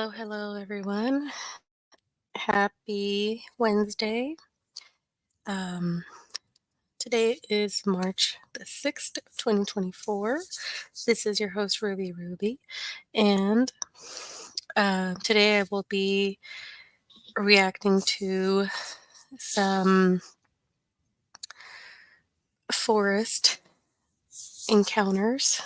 Hello, everyone. Happy Wednesday. Um, Today is March the 6th, 2024. This is your host, Ruby Ruby. And today I will be reacting to some forest encounters.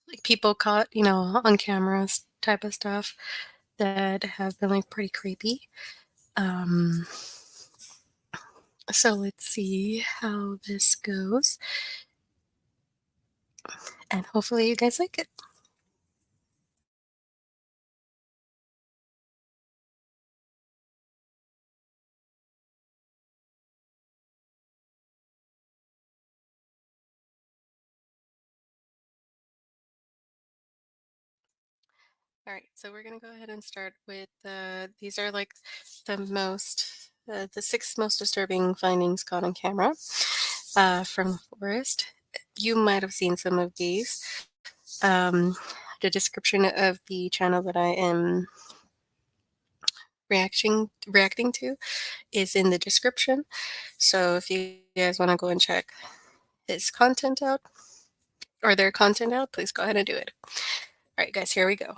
Like people caught, on cameras type of stuff that have been like pretty creepy. Um, So let's see how this goes, and hopefully you guys like it. All right, so we're gonna go ahead and start with these are like the six most disturbing findings caught on camera from the forest. You might have seen some of these. Um, the description of the channel that I am reacting to is in the description. So if you guys want to go and check his content out or their content out, please go ahead and do it. All right, guys, here we go.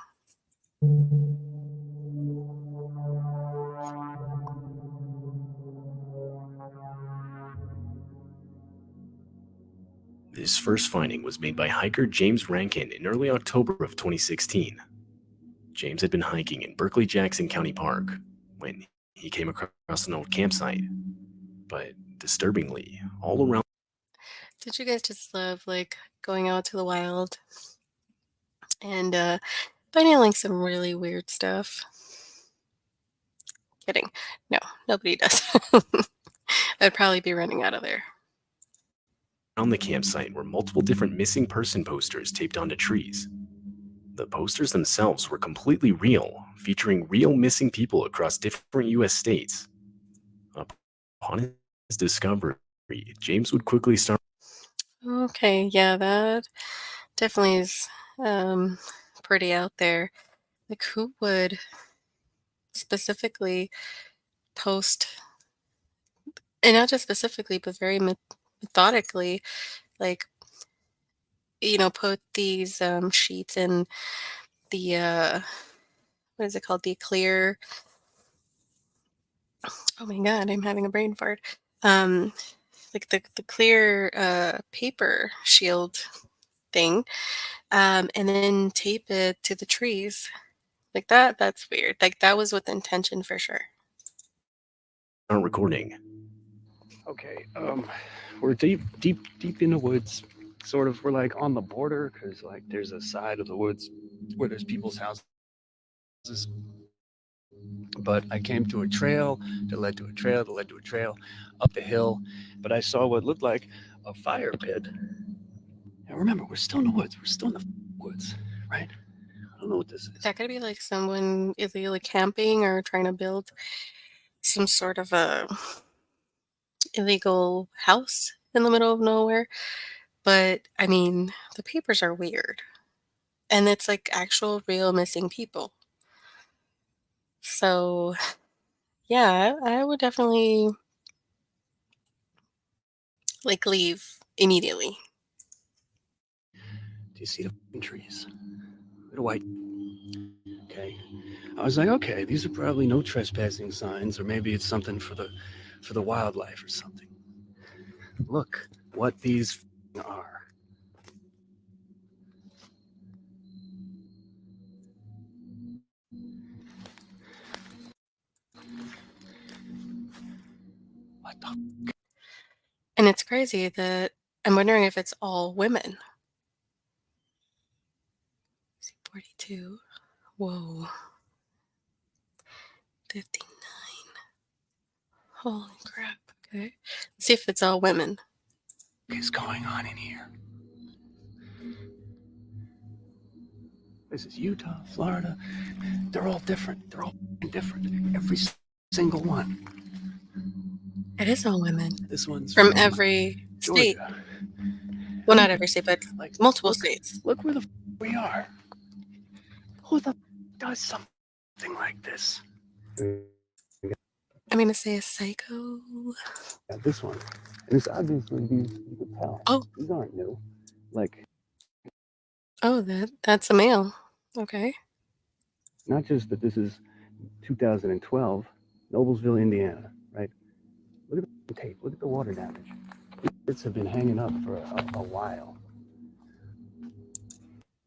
This first finding was made by hiker James Rankin in early October of 2016. James had been hiking in Berkeley-Jackson County Park when he came across an old campsite. But disturbingly, all around Did you guys just love like going out to the wild and finding like some really weird stuff? Kidding. No, nobody does. I'd probably be running out of there. the campsite were multiple different missing person posters taped onto trees. The posters themselves were completely real, featuring real missing people across different US states. Upon his discovery, James would quickly start. Okay, yeah, that definitely is pretty out there. Like who would specifically post, and not just specifically, but very methodically, like put these sheets in the what is it called? The clear. Oh my god, I'm having a brain fart. Like the clear paper shield thing, and then tape it to the trees. Like that's weird. Like that was with intention for sure. Recording. Okay, we're deep in the woods. Sort of, we're like on the border because like there's a side of the woods where there's people's houses. But I came to a trail that led to a trail that led to a trail up the hill. But I saw what looked like a fire pit. And remember, we're still in the woods. We're still in the woods, right? I don't know what this is. That could be like someone illegally camping or trying to build some sort of a illegal house in the middle of nowhere. But I mean, the papers are weird. And it's like actual real missing people. So yeah, I would definitely like leave immediately. Do you see the trees? The white. Okay. I was like, okay, these are probably no trespassing signs, or maybe it's something for the wildlife or something. Look what these are. What the? And it's crazy that I'm wondering if it's all women. 42. Whoa. 59. Holy crap. Okay. Let's see if it's all women. What is going on in here? This is Utah, Florida. They're all different. They're all different. Every single one. It is all women. This one's from every state. Georgia. Well, not every state, but Like multiple states. Look where the we are. Who the does something like this? I'm gonna say a psycho. Got this one. And it's obviously these, you can tell. Oh, These aren't new. Like, oh, that's a male. Okay. not just that this is 2012, Noblesville, Indiana, right? Look at the tape. Look at the water damage. Birds have been hanging up for a while.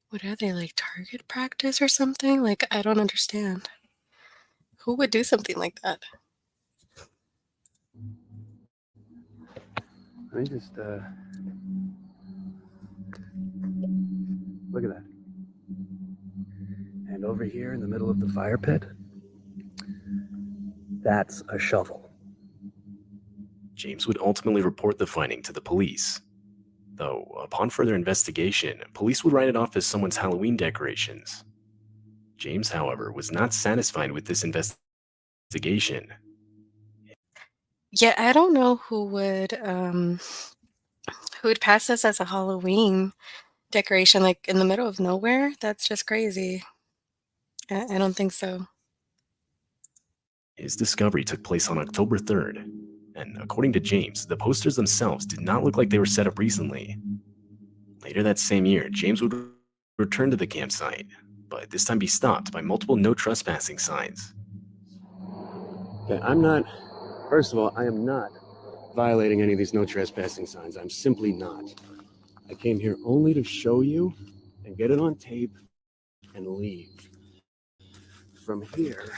What are they, like target practice or something? Like, I don't understand. Who would do something like that? Let me just look at that. And over here in the middle of the fire pit, that's a shovel. James would ultimately report the finding to the police. Though, upon further investigation, police would write it off as someone's Halloween decorations. James, however, was not satisfied with this investigation. Yeah, I don't know who would pass this as a Halloween decoration, like in the middle of nowhere. That's just crazy. I don't think so. His discovery took place on October 3rd, and according to James, the posters themselves did not look like they were set up recently. Later that same year, James would return to the campsite, but this time be stopped by multiple no trespassing signs. Okay, first of all, I am not violating any of these no trespassing signs. I'm simply not. I came here only to show you and get it on tape and leave. From here,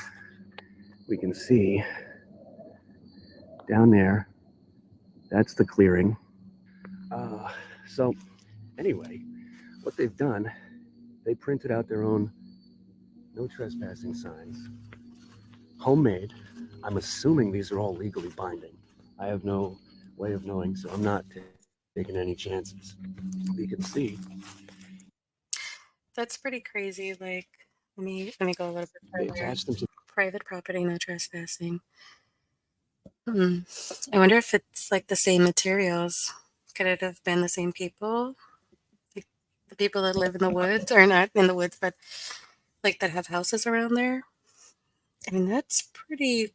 we can see down there, that's the clearing. So, anyway, what they've done, they printed out their own no trespassing signs, homemade. I'm assuming these are all legally binding. I have no way of knowing, so I'm not taking any chances. You can see. That's pretty crazy. Like, let me go a little bit They further. attach them to Private property, no trespassing. I wonder if it's like the same materials. Could it have been the same people? Like the people that live in the woods, or not in the woods, but like that have houses around there? I mean, that's pretty.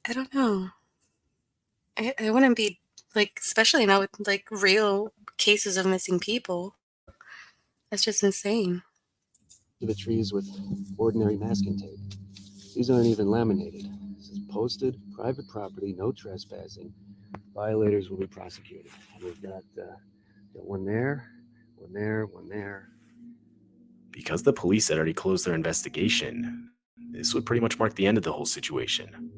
I don't know. I wouldn't be like, especially now with like real cases of missing people. That's just insane. the trees with ordinary masking tape. These aren't even laminated. This is posted, private property, no trespassing. Violators will be prosecuted. And we've got one there, one there, one there. Because the police had already closed their investigation, this would pretty much mark the end of the whole situation.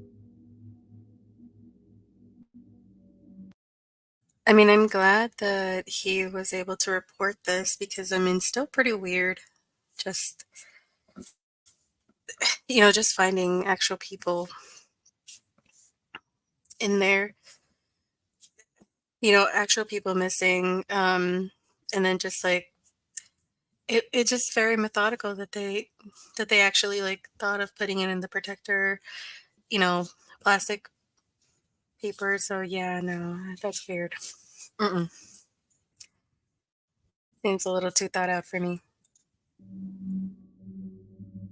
I mean, I'm glad that he was able to report this because, I mean, still pretty weird. Just, just finding actual people in there, actual people missing. And then just like, it's just very methodical that they actually like thought of putting it in the protector, you know, plastic paper. So yeah, no, that's weird. Mm-mm. Seems a little too thought out for me.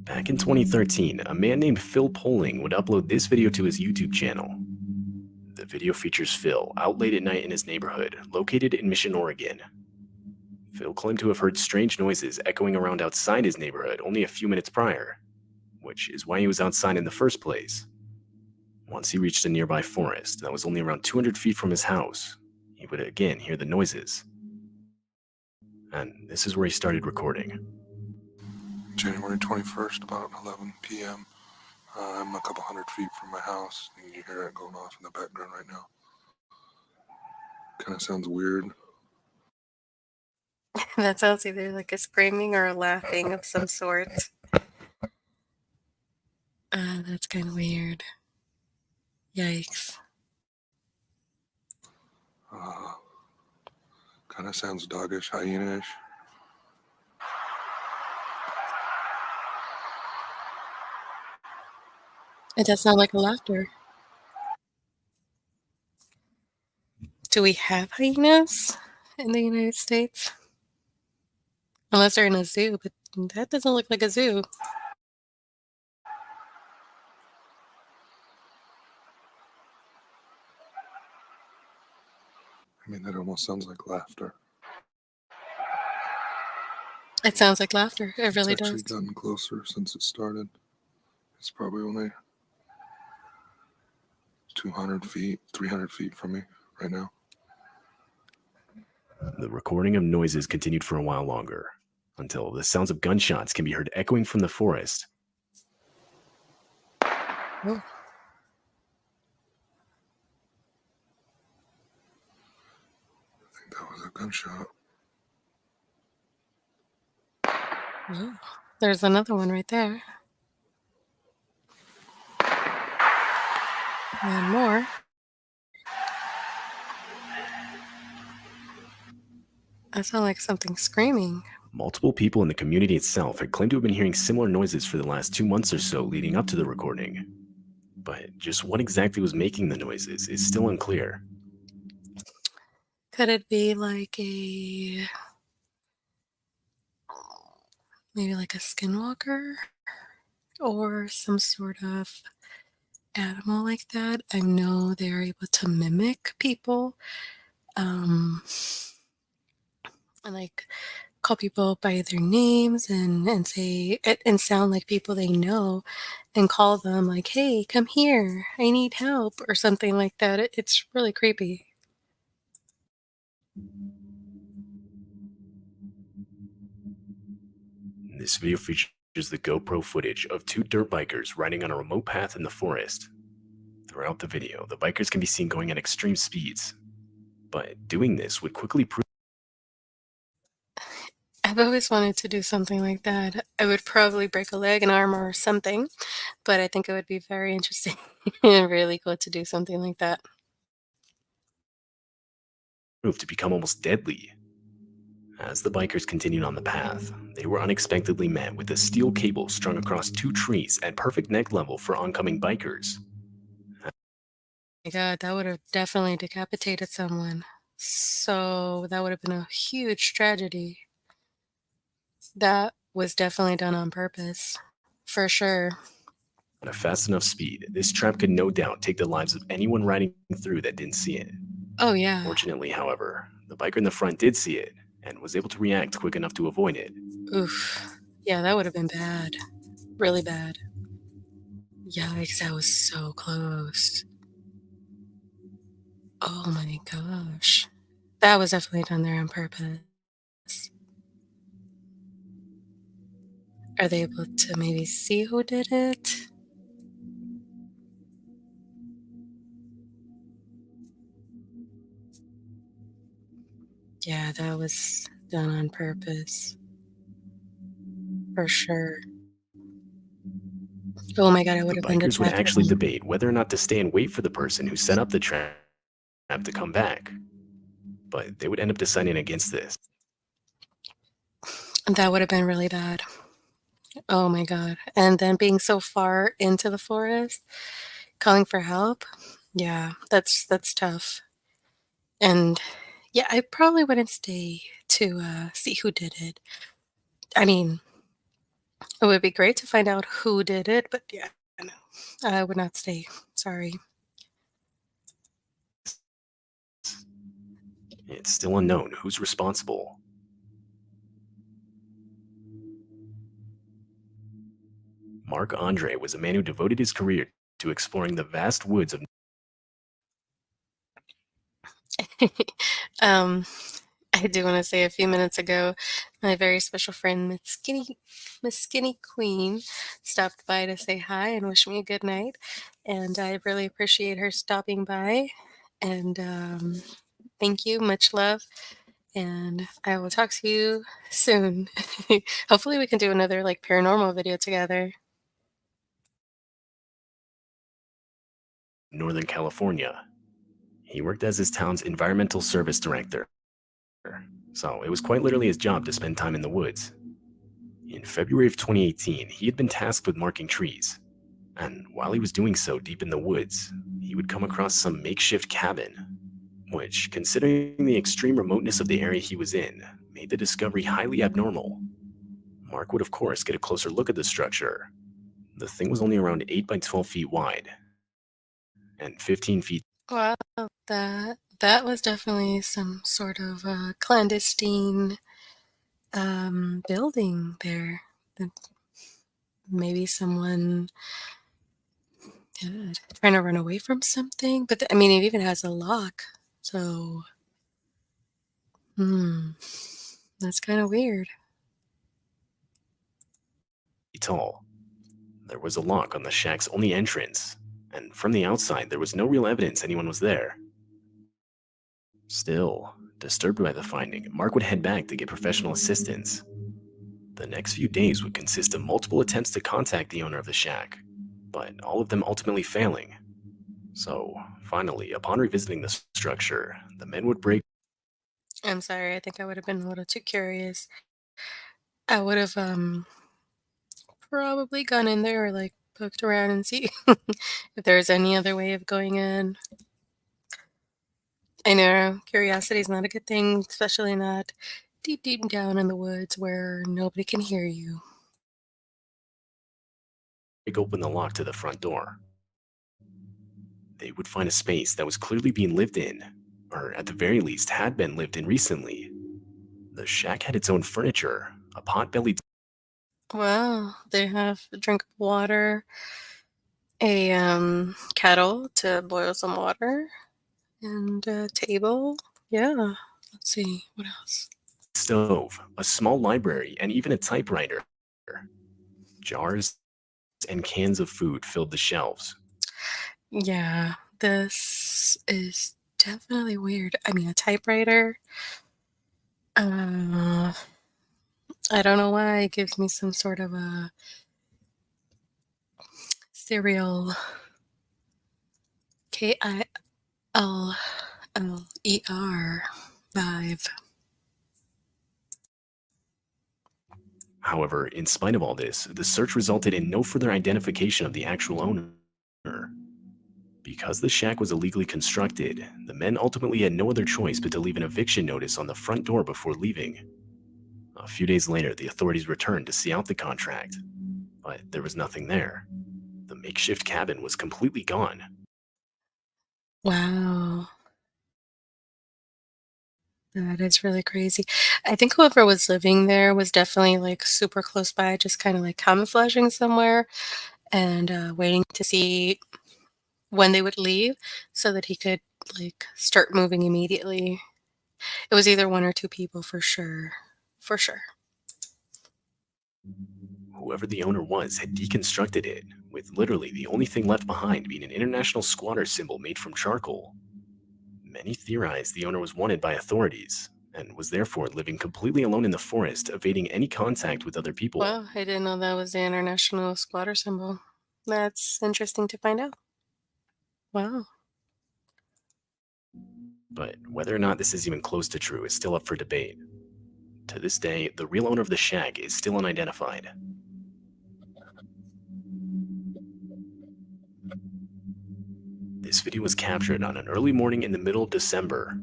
Back in 2013, a man named Phil Poling would upload this video to his YouTube channel. The video features Phil out late at night in his neighborhood, located in Mission, Oregon. Phil claimed to have heard strange noises echoing around outside his neighborhood only a few minutes prior, which is why he was outside in the first place. Once he reached a nearby forest that was only around 200 feet from his house, he would again hear the noises. And this is where he started recording. January 21st, about 11 p.m. I'm a couple hundred feet from my house, and you hear it going off in the background right now. Kind of sounds weird. That sounds either like a screaming or a laughing of some sort. That's kind of weird. Yikes. Kind of sounds doggish, hyena-ish. It does sound like a laughter. Do we have hyenas in the United States? Unless they're in a zoo, but that doesn't look like a zoo. I mean, that almost sounds like laughter. It sounds like laughter. It really It's actually does. gotten closer since it started. It's probably only 200 feet, 300 feet from me right now. The recording of noises continued for a while longer, until the sounds of gunshots can be heard echoing from the forest. Oh. I think that was a gunshot. Oh. There's another one right there. And more. That sounds like something screaming. Multiple people in the community itself had claimed to have been hearing similar noises for the last 2 months or so leading up to the recording. But just what exactly was making the noises is still unclear. Could it be like maybe like a skinwalker? Or some sort of animal like that? I know they're able to mimic people. And like call people by their names and say and sound like people they know and call them like, hey, come here, I need help, or something like that. It's really creepy. This video features the GoPro footage of 2 dirt bikers riding on a remote path in the forest. Throughout the video, the bikers can be seen going at extreme speeds, but doing this would quickly prove I've always wanted to do something like that. I would probably break a leg, an arm, or something, but I think it would be very interesting and really cool to do something like that. to become almost deadly. As the bikers continued on the path, they were unexpectedly met with a steel cable strung across 2 trees at perfect neck level for oncoming bikers. My God, that would have definitely decapitated someone. So that would have been a huge tragedy. That was definitely done on purpose, for sure. At a fast enough speed, this trap could no doubt take the lives of anyone riding through that didn't see it. Oh, yeah. Fortunately, however, the biker in the front did see it and was able to react quick enough to avoid it. Oof. Yeah, that would have been bad. Really bad. Yikes, that was so close. Oh my gosh. That was definitely done there on purpose. Are they able to maybe see who did it? Yeah, that was done on purpose. For sure. Oh my God, I would The have been bikers would actually devastated. debate whether or not to stay and wait for the person who set up the trap to come back, but they would end up deciding against this. That would have been really bad. Oh my God. And then being so far into the forest, calling for help. Yeah, that's tough. And yeah, I probably wouldn't stay to see who did it. I mean, it would be great to find out who did it, but yeah, no, I would not stay. Sorry. It's still unknown who's responsible. Marc Andre was a man who devoted his career to exploring the vast woods of um, I do want to say a few minutes ago, my very special friend, Miss Skinny Queen, stopped by to say hi and wish me a good night. And I really appreciate her stopping by. And thank you. Much love. And I will talk to you soon. Hopefully, we can do another like paranormal video together. Northern California. He worked as his town's environmental service director, so it was quite literally his job to spend time in the woods. In February of 2018, he had been tasked with marking trees, and while he was doing so deep in the woods, he would come across some makeshift cabin, which, considering the extreme remoteness of the area he was in, made the discovery highly abnormal. Mark would, of course, get a closer look at the structure. The thing was only around 8 by 12 feet wide and 15 feet. Wow, that was definitely some sort of clandestine building there. That maybe someone trying to run away from something. But I mean, it even has a lock. So, that's kind of weird. Tall. There was a lock on the shack's only entrance, and from the outside, there was no real evidence anyone was there. Still, disturbed by the finding, Mark would head back to get professional assistance. The next few days would consist of multiple attempts to contact the owner of the shack, but all of them ultimately failing. So, finally, upon revisiting the structure, the men would break. I'm sorry, I think I would have been a little too curious. I would have probably gone in there or like poked around and see if there's any other way of going in. I know curiosity is not a good thing, especially not deep down in the woods where nobody can hear you. Open the lock to the front door. They would find a space that was clearly being lived in, or at the very least had been lived in recently. The shack had its own furniture, a pot-bellied Well, they have a drink of water, a kettle to boil some water, and a table. Yeah. Let's see, what else? stove, a small library, and even a typewriter. Jars and cans of food filled the shelves. Yeah, this is definitely weird. I mean, a typewriter. I don't know why it gives me some sort of a serial KILLER vibe. However, in spite of all this, the search resulted in no further identification of the actual owner. Because the shack was illegally constructed, the men ultimately had no other choice but to leave an eviction notice on the front door before leaving. A few days later, the authorities returned to see out the contract, but there was nothing there. The makeshift cabin was completely gone. Wow, that is really crazy. I think whoever was living there was definitely like super close by, just kind of like camouflaging somewhere and waiting to see when they would leave so that he could like start moving immediately. It was either one or two people for sure. For sure. Whoever the owner was had deconstructed it, with literally the only thing left behind being an international squatter symbol made from charcoal. Many theorized the owner was wanted by authorities, and was therefore living completely alone in the forest, evading any contact with other people. Well, I didn't know that was the international squatter symbol. That's interesting to find out. Wow. But whether or not this is even close to true is still up for debate. To this day, the real owner of the shack is still unidentified. This video was captured on an early morning in the middle of December.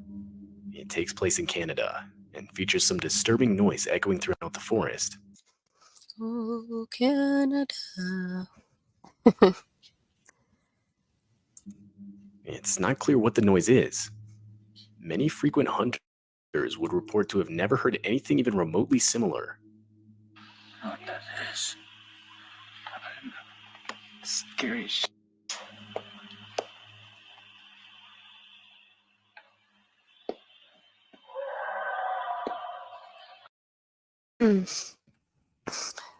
It takes place in Canada and features some disturbing noise echoing throughout the forest. Oh, Canada. It's not clear what the noise is. Many frequent hunters would report to have never heard anything even remotely similar. What that is? Scary shit. Mm.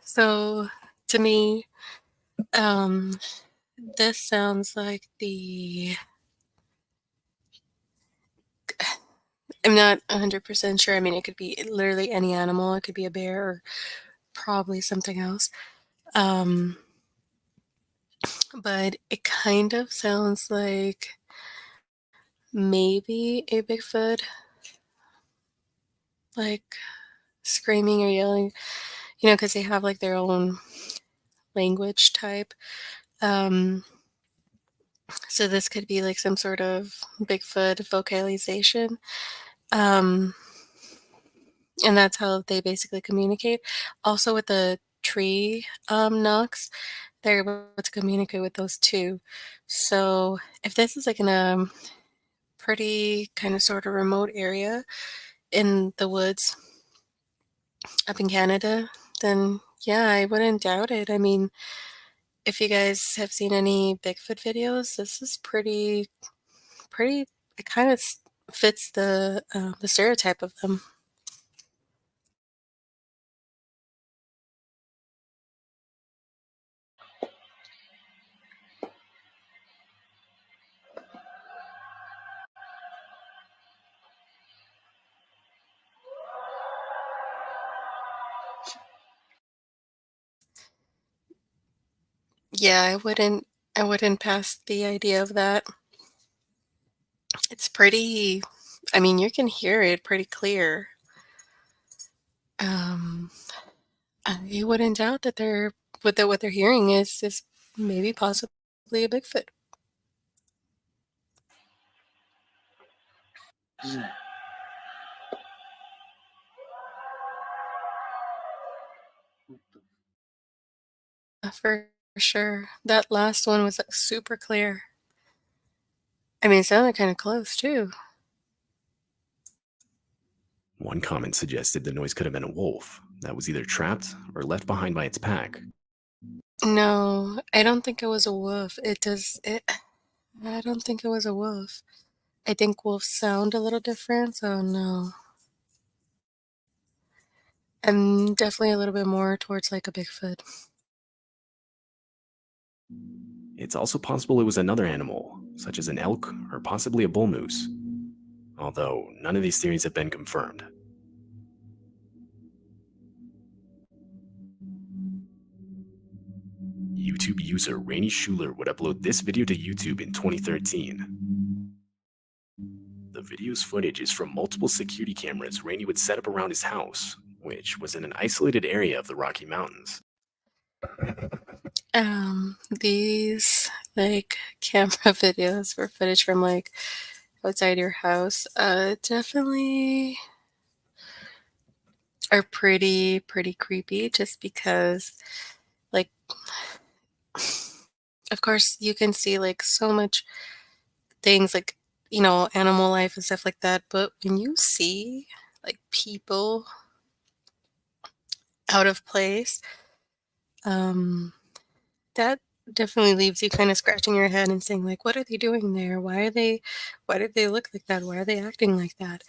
So, to me, this sounds like I'm not 100% sure. I mean, it could be literally any animal. It could be a bear or probably something else. Um, but it kind of sounds like maybe a Bigfoot, like screaming or yelling, because they have like their own language type. Um, so this could be like some sort of Bigfoot vocalization. Um, and that's how they basically communicate. Also with the tree, knocks, they're able to communicate with those too. So if this is like in a pretty kind of sort of remote area in the woods up in Canada, then yeah, I wouldn't doubt it. I mean, if you guys have seen any Bigfoot videos, this is pretty, it kind of fits the stereotype of them. Yeah, I wouldn't pass the idea of that. It's pretty, I mean, you can hear it pretty clear. Um, I wouldn't doubt that what they're hearing is maybe possibly a Bigfoot. For sure. That last one was like super clear. I mean, it sounded kind of close too. One comment suggested the noise could have been a wolf that was either trapped or left behind by its pack. No, I don't think it was a wolf. I don't think it was a wolf. I think wolves sound a little different, so no. I'm definitely a little bit more towards like a Bigfoot. It's also possible it was another animal, such as an elk or possibly a bull moose, although none of these theories have been confirmed. YouTube user Rainy Schuler would upload this video to YouTube in 2013. The video's footage is from multiple security cameras Rainy would set up around his house, which was in an isolated area of the Rocky Mountains. These like camera videos or footage from like outside your house, definitely are pretty creepy just because like of course you can see like so much things like, animal life and stuff like that, but when you see like people out of place, um that definitely leaves you kind of scratching your head and saying like, what are they doing there? Why did they look like that? Why are they acting like that?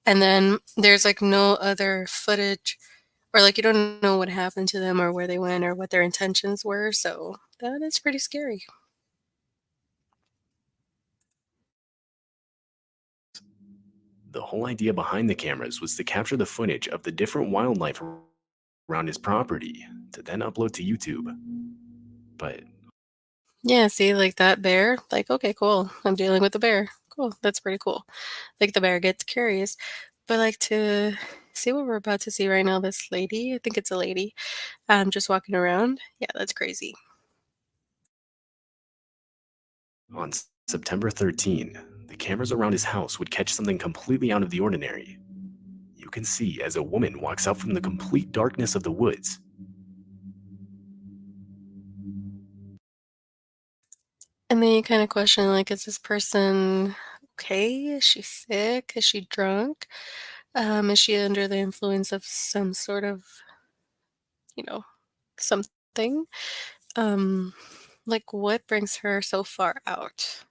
And then there's like no other footage, or like you don't know what happened to them or where they went or what their intentions were, so that is pretty scary. The whole idea behind the cameras was to capture the footage of the different wildlife around his property to then upload to YouTube. But Yeah, see, like that bear, like, okay, cool. I'm dealing with the bear. Cool. That's pretty cool. Like the bear gets curious. But like to see what we're about to see right now, this lady, I think it's a lady, just walking around. Yeah, that's crazy. on September 13, the cameras around his house would catch something completely out of the ordinary. You can see as a woman walks out from the complete darkness of the woods. And then you kind of question, like, is this person okay? Is she sick? Is she drunk? Is she under the influence of some sort of, you know, something? Um, like what brings her so far out?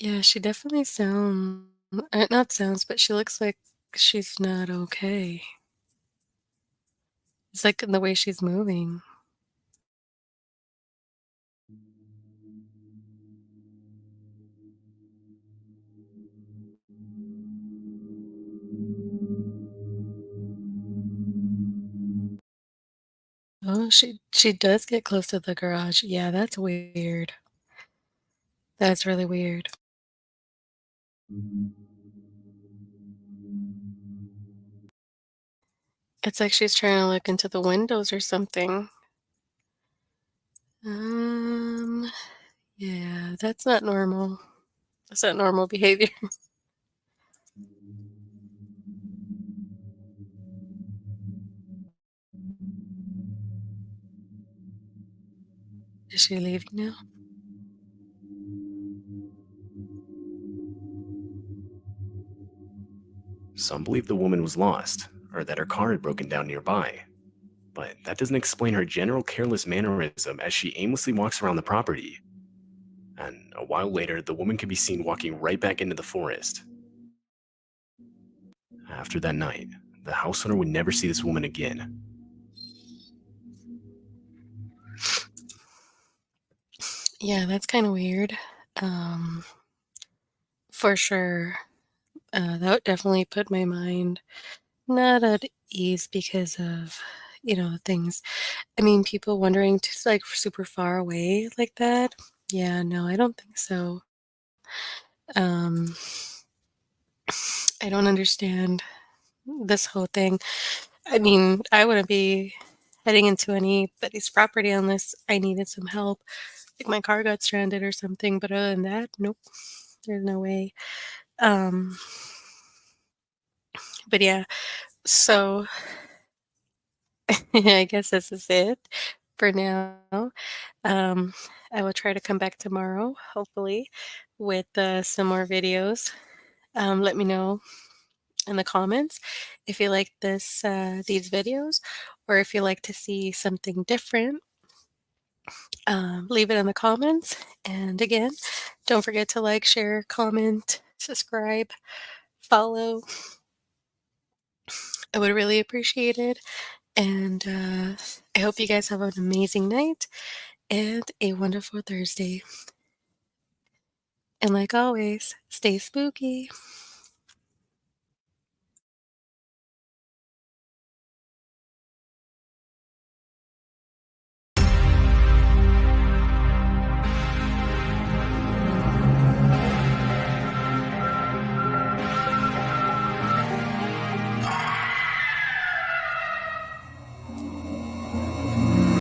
Yeah, she definitely not sounds, but she looks like she's not okay. It's like in the way she's moving. Oh, she does get close to the garage. Yeah, that's weird. That's really weird. It's like she's trying to look into the windows or something. Um, yeah, that's not normal. That's not normal behavior. Is she leaving now? Some believe the woman was lost, or that her car had broken down nearby. But that doesn't explain her general careless mannerism as she aimlessly walks around the property. And a while later, the woman can be seen walking right back into the forest. After that night, the house owner would never see this woman again. Yeah, that's kind of weird. Um, for sure. That would definitely put my mind not at ease because of, things. I mean, people wondering to like super far away like that. Yeah, no, I don't think so. Um, I don't understand this whole thing. I mean, I wouldn't be heading into anybody's property unless I needed some help, like my car got stranded or something. But other than that, nope, there's no way. Um, but yeah, so I guess this is it for now. Um, I will try to come back tomorrow, hopefully, with some more videos. Let me know in the comments if you like these videos, or if you like to see something different. Leave it in the comments. And again, don't forget to like, share, comment, subscribe, follow. I would really appreciate it. And I hope you guys have an amazing night and a wonderful Thursday. And like always, stay spooky.